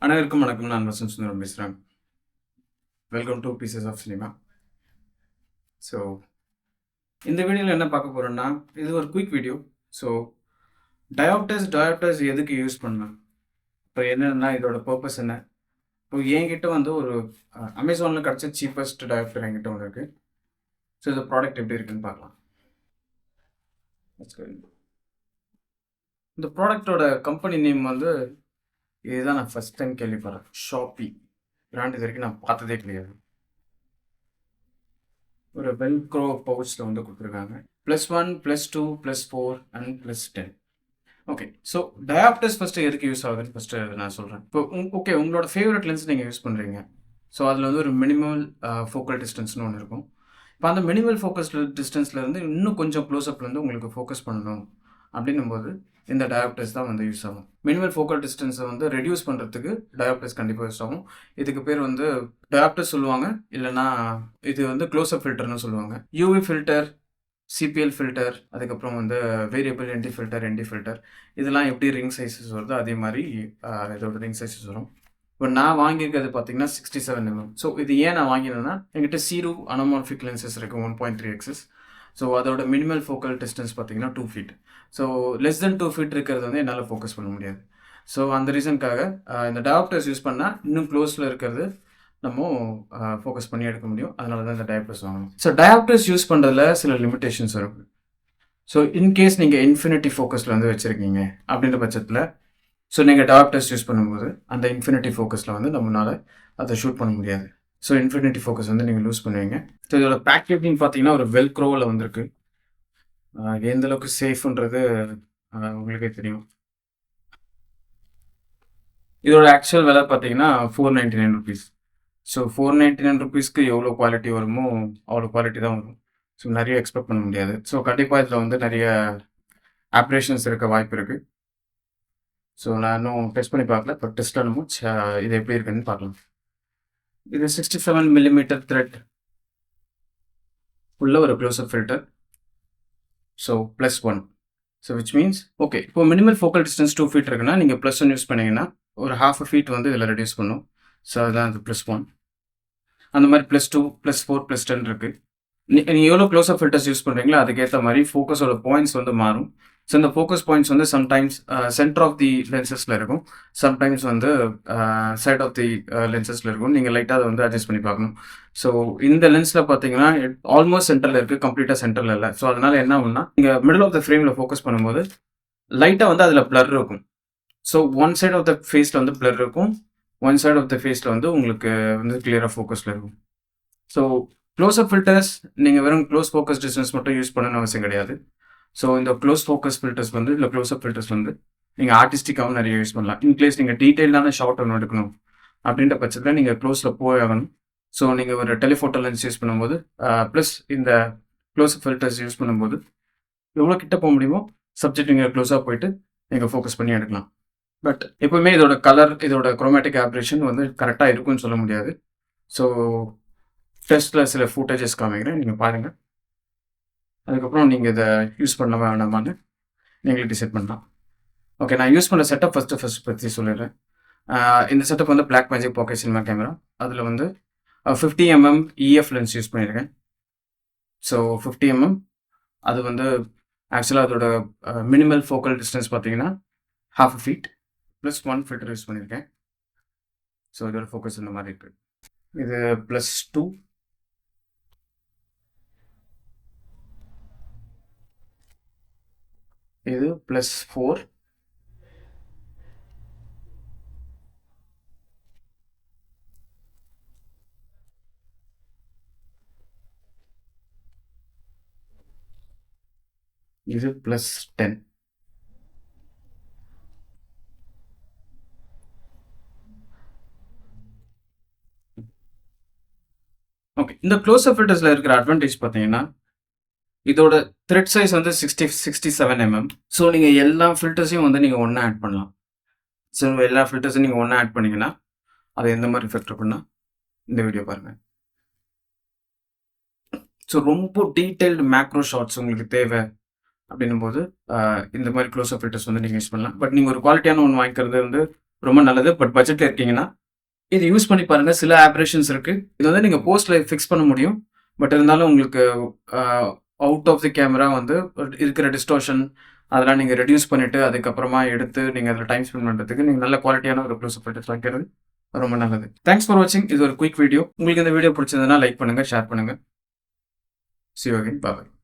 அனைவருக்கும் வணக்கம். நான் வசந்த் சுந்தரம் பேசுகிறேன். Welcome to pieces of cinema. So இந்த வீடியோவில் என்ன பார்க்க போகிறோன்னா, இது ஒரு குயிக் வீடியோ. ஸோ டயோப்டர்ஸ் எதுக்கு யூஸ் பண்ணலாம், இப்போ என்னென்னா இதோட பர்பஸ் என்ன. இப்போ என்கிட்ட வந்து ஒரு அமேசானில் கிடச்ச சீப்பஸ்ட் டயோப்டர் என்கிட்ட ஒன்று இருக்குது. ஸோ இந்த ப்ராடக்ட் எப்படி இருக்குன்னு பார்க்கலாம். இந்த ப்ராடக்டோட கம்பெனி நேம் வந்து, இதுதான் நான் ஃபஸ்ட் டைம் கேள்விப்படுறேன். ஷாப்பி பிராண்ட் இது வரைக்கும் நான் பார்த்ததே கிடையாது. ஒரு வெல்க்ரோ பவுச்சில் வந்து கொடுத்துருக்காங்க. +1 +2 +4 அண்ட் +10. ஓகே, ஸோ டயாப்டர்ஸ் ஃபஸ்ட்டு எதுக்கு யூஸ் ஆகுதுன்னு ஃபஸ்ட்டு நான் சொல்கிறேன். இப்போ ஓகே, உங்களோட ஃபேவரட் லென்ஸ் நீங்கள் யூஸ் பண்ணுறீங்க. ஸோ அதில் வந்து ஒரு மினிமல் ஃபோக்கல் டிஸ்டன்ஸ்னு ஒன்று இருக்கும். இப்போ அந்த மினிமல் ஃபோக்கஸ் டிஸ்டன்ஸ்லேருந்து இன்னும் கொஞ்சம் க்ளோஸ்அப்லேருந்து உங்களுக்கு ஃபோக்கஸ் பண்ணணும் அப்படின்னும்போது இந்த டயாப்டர்ஸ் தான் வந்து யூஸ் ஆகும். மினிமல் ஃபோக்கல் டிஸ்டன்ஸை வந்து ரெடியூஸ் பண்ணுறதுக்கு டயாப்டர்ஸ் கண்டிப்பாக யூஸ் ஆகும். இதுக்கு பேர் வந்து டயாப்டர் சொல்லுவாங்க, இல்லைனா இது வந்து க்ளோஸ்அப் ஃபில்டர்னு சொல்லுவாங்க. யூவி ஃபில்டர், சிபிஎல் ஃபில்டர், அதுக்கப்புறம் வந்து வேரியபிள் என்டி ஃபில்டர், என்டி ஃபில்டர், இதெல்லாம் எப்படி ரிங் சைஸஸ் வருதோ அதே மாதிரி இதோட ரிங் சைஸஸ் வரும். இப்போ நான் வாங்கியிருக்கிறது பார்த்தீங்கன்னா 67 mm. ஸோ இது ஏன் நான் வாங்கினேன்னா, என்கிட்ட சீரோ அனமார்பிக் லென்சஸ் இருக்குது 1.3x. ஸோ அதோட மினிமல் ஃபோக்கல் டிஸ்டன்ஸ் பார்த்தீங்கன்னா 2 feet. So less than 2 feet இருக்கிறது வந்து என்னால் ஃபோக்கஸ் பண்ண முடியாது. ஸோ அந்த ரீசனுக்காக இந்த டயாப்டர்ஸ் யூஸ் பண்ணால் இன்னும் க்ளோஸில் இருக்கிறது நம்ம ஃபோக்கஸ் பண்ணி எடுக்க முடியும். அதனால தான் இந்த டயாப்டர்ஸ் வாங்கணும். ஸோ டயாப்டர்ஸ் யூஸ் பண்ணுறதுல சில லிமிடேஷன்ஸ் இருக்குது. ஸோ இன்கேஸ் நீங்கள் இன்ஃபினிட்டி ஃபோக்கஸில் வந்து வச்சுருக்கீங்க அப்படின்ற பட்சத்தில், ஸோ நீங்கள் டயாப்டர்ஸ் யூஸ் பண்ணும்போது அந்த இன்ஃபினிட்டி ஃபோக்கஸில் வந்து நம்மளால் அதை ஷூட் பண்ண முடியாது. ஸோ இன்ஃபினிட்டி ஃபோக்கஸ் வந்து நீங்கள் லூஸ் பண்ணுவீங்க. ஸோ இதோட பேக்கேஜிங் பார்த்தீங்கன்னா ஒரு வெல்க்ரோவில் வந்திருக்கு. எந்த அளவுக்கு சேஃப்ன்றது உங்களுக்கே தெரியும். இதோட ஆக்சுவல் விலை பார்த்தீங்கன்னா 499 rupees. ஸோ 499 rupeesக்கு எவ்வளோ குவாலிட்டி வருமோ அவ்வளோ குவாலிட்டி தான் வரும். ஸோ நிறைய எக்ஸ்பெக்ட் பண்ண முடியாது. ஸோ கண்டிப்பாக இதில் வந்து நிறைய ஆப்ரேஷன்ஸ் இருக்க வாய்ப்பு இருக்குது. ஸோ நான் இன்னும் டெஸ்ட் பண்ணி பார்க்கல, பட் டெஸ்ட் பண்ணும்போது இது எப்படி இருக்குன்னு பார்க்கலாம். இது 67 mm த்ரெட் உள்ள ஒரு close-up filter. So +1. So which means okay, இப்போ மினிமல் ஃபோக்கல் டிஸ்டன்ஸ் 2 feet இருக்குன்னா நீங்கள் +1 யூஸ் பண்ணிங்கன்னா ஒரு 1/2 feet வந்து இதில் ரெடியூஸ் பண்ணும். ஸோ அதுதான் அது +1. அந்த மாதிரி +2 +4 +10 இருக்குது. நீங்கள் எவ்வளோ க்ளோஸ்அப் ஃபில்டர்ஸ் யூஸ் பண்ணுறீங்களோ அதுக்கேற்ற மாதிரி ஃபோக்கஸோட பாயிண்ட்ஸ் வந்து மாறும். ஸோ இந்த ஃபோக்கஸ் பாயிண்ட்ஸ் வந்து சம்டைம்ஸ் சென்டர் ஆஃப் தி லென்சஸில் இருக்கும், சம்டைம்ஸ் வந்து சைட் ஆஃப் தி லென்சஸில் இருக்கும். நீங்கள் லைட்டாக அதை வந்து அட்ஜஸ்ட் பண்ணி பார்க்கணும். ஸோ இந்த லென்ஸில் பார்த்தீங்கன்னா ஆல்மோஸ்ட் சென்டரில் இருக்குது, கம்ப்ளீட்டாக சென்டரில் இல்லை. ஸோ அதனால் என்ன ஆகும்னா, நீங்கள் மிடில் ஆஃப் த ஃப்ரேமில் ஃபோக்கஸ் பண்ணும்போது லைட்டாக வந்து அதில் பிளர் இருக்கும். So one side of the ஃபேஸில் வந்து பிளர் இருக்கும், ஒன் சைட் ஆஃப் த ஃபேஸில் வந்து உங்களுக்கு வந்து கிளியராக ஃபோக்கஸில் இருக்கும். ஸோ க்ளோஸ்அப் ஃபில்டர்ஸ் நீங்கள் வெறும் க்ளோஸ் ஃபோக்கஸ் டிஸ்டன்ஸ் மட்டும் யூஸ் பண்ணணும்னு அவசியம் கிடையாது. ஸோ இந்த க்ளோஸ் ஃபோக்கஸ் ஃபில்டர்ஸ் வந்து, இல்லை க்ளோஸ்அப் ஃபில்டர்ஸ் வந்து நீங்கள் ஆர்டிஸ்டிக்காகவும் நிறைய யூஸ் பண்ணலாம். இன்கேஸ் நீங்கள் டீட்டெயிலான ஷார்ட் ஒன்று எடுக்கணும் அப்படின்ற பட்சத்தில் நீங்கள் க்ளோஸில் போய் ஆகணும். ஸோ நீங்கள் ஒரு டெலிஃபோட்டோ லென்ஸ் யூஸ் பண்ணும்போது ப்ளஸ் இந்த க்ளோஸ்அப் ஃபில்டர்ஸ் யூஸ் பண்ணும்போது எவ்வளோ கிட்ட போக முடியுமோ சப்ஜெக்ட் நீங்கள் க்ளோஸாக போயிட்டு நீங்கள் ஃபோக்கஸ் பண்ணி எடுக்கலாம். பட் எப்போவுமே இதோட கலர், இதோட குரோமேட்டிக் ஆப்ரேஷன் வந்து கரெக்டாக இருக்குன்னு சொல்ல முடியாது. ஸோ டெஸ்ட்டில் சில ஃபுட்டேஜஸ் காமிக்கிறேன், நீங்கள் பாருங்கள். அதுக்கப்புறம் நீங்கள் இதை யூஸ் பண்ண வேணாமான்னு நீங்களே டிசைட் பண்ணலாம். ஓகே, நான் யூஸ் பண்ண செட்டப் ஃபஸ்ட்டு பற்றி சொல்லிடுறேன். இந்த செட்டப் வந்து black magic pocket cinema camera. அதில் வந்து 50 mm EF லென்ஸ் யூஸ் பண்ணியிருக்கேன். ஸோ 50 mm அது வந்து ஆக்சுவலாக அதோட மினிமல் ஃபோக்கல் டிஸ்டன்ஸ் பார்த்தீங்கன்னா 1/2 feet +1 ஃபில்டர் யூஸ் பண்ணியிருக்கேன். ஸோ இதோட ஃபோக்கஸ் இந்த மாதிரி இருக்குது. இது +2. இது +4. இது +10. ஓகே, இந்த க்ளோஸ்அப் ஃபில்டர்ஸில் இருக்கிற அட்வான்டேஜ் பார்த்தீங்கன்னா, இதோட த்ரெட் சைஸ் வந்து 67 mm. ஸோ நீங்கள் எல்லா ஃபில்டர்ஸையும் வந்து நீங்கள் ஒன்றா ஆட் பண்ணலாம். ஸோ எல்லா ஃபில்டர்ஸையும் நீங்கள் ஒன்றா ஆட் பண்ணிங்கன்னா அது எந்த மாதிரி எஃபெக்ட் இருக்குன்னா இந்த வீடியோ பாருங்கள். ஸோ ரொம்ப டீட்டெயில்டு மேக்ரோ ஷாட்ஸ் உங்களுக்கு தேவை அப்படின்னும் போது இந்த மாதிரி க்ளோஸ்அப் ஃபில்டர்ஸ் வந்து நீங்கள் யூஸ் பண்ணலாம். பட் நீங்கள் ஒரு குவாலிட்டியான ஒன்று வாங்கிக்கிறது வந்து ரொம்ப நல்லது. பட் பட்ஜெட்ல இருக்கீங்கன்னா, இது யூஸ் பண்ணி பாருங்க. சில ஆப்ரேஷன்ஸ் இருக்கு. இது வந்து நீங்க போஸ்ட்ல ஃபிக்ஸ் பண்ண முடியும். பட் இருந்தாலும் உங்களுக்கு அ அவுட் ஆஃப் தி கேமரா வந்து இருக்கிற டிஸ்டார்ஷன் அதெல்லாம் நீங்க ரெடியூஸ் பண்ணிட்டு, அதுக்கப்புறமா எடுத்து நீங்க அதில டைம் ஸ்பெண்ட் பண்றதுக்கு நீங்க நல்ல குவாலிட்டியான ஒரு க்ளோஸ் அப் எடுத்து வைக்கிறது ரொம்ப நல்லது. தேங்க்ஸ் ஃபார் வாட்சிங். இது ஒரு குயிக் வீடியோ. உங்களுக்கு இந்த வீடியோ பிடிச்சிருந்ததுன்னா லைக் பண்ணுங்க, ஷேர் பண்ணுங்க. See you again. Bye bye.